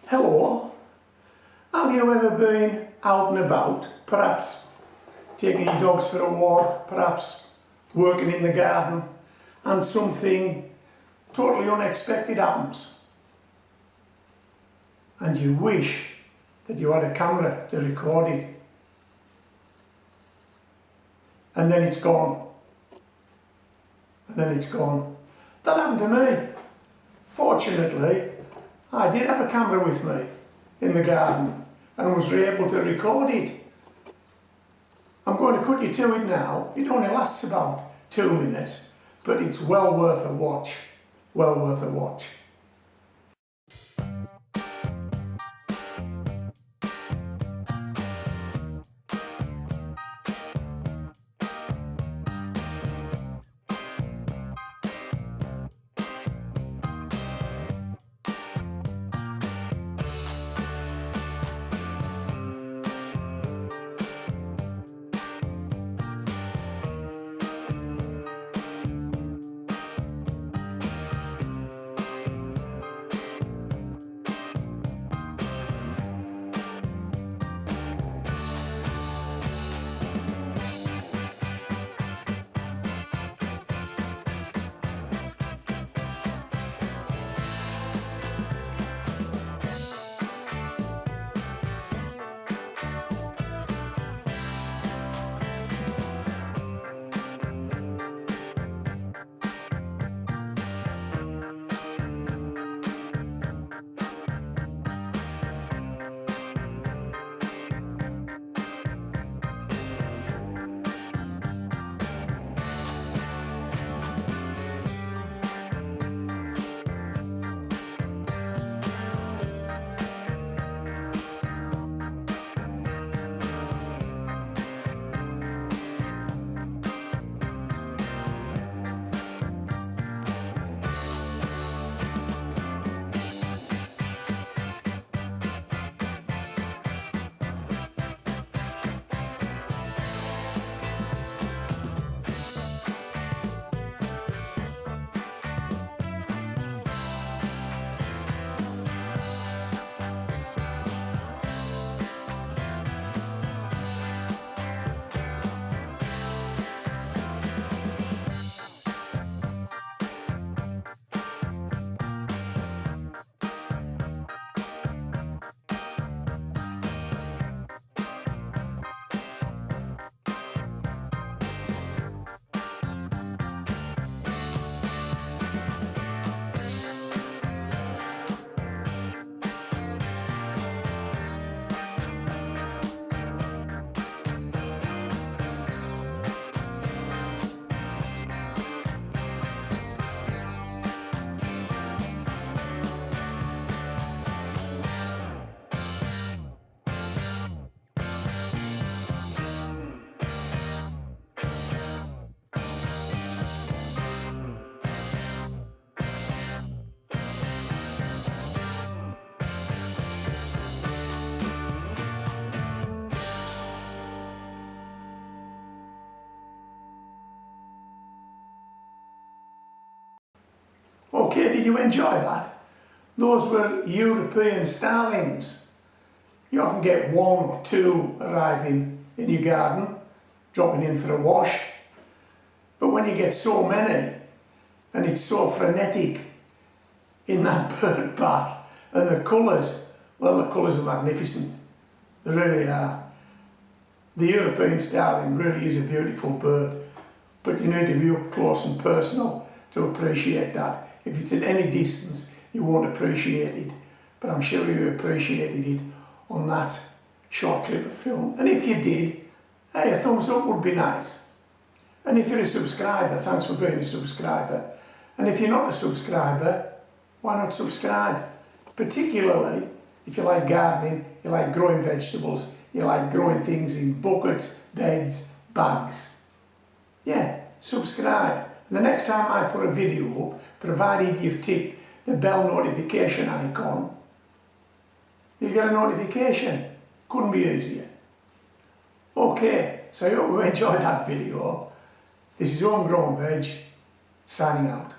Hello, have you ever been out and about, perhaps taking your dogs for a walk, perhaps working in the garden, and something totally unexpected happens? And you wish that you had a camera to record it. And then it's gone. And then it's gone. That happened to me. Fortunately, I did have a camera with me in the garden and was able to record it. I'm going to cut you to it now. It only lasts about 2 minutes, but it's well worth a watch. Well worth a watch. Okay, did you enjoy that? Those were European starlings. You often get 1 or 2 arriving in your garden, dropping in for a wash. But when you get so many, and it's so frenetic in that bird bath, and the colours, well, the colours are magnificent. They really are. The European starling really is a beautiful bird, but you need to be up close and personal to appreciate that. If it's at any distance, you won't appreciate it, but I'm sure you appreciated it on that short clip of film. And if you did, hey, a thumbs up would be nice. And if you're a subscriber, thanks for being a subscriber. And if you're not a subscriber, why not subscribe? Particularly if you like gardening, you like growing vegetables, you like growing things in buckets, beds, bags. Yeah, subscribe. And the next time I put a video up, provided you've ticked the bell notification icon, you'll get a notification. Couldn't be easier. Okay, so I hope you enjoyed that video. This is Homegrown Veg, signing out.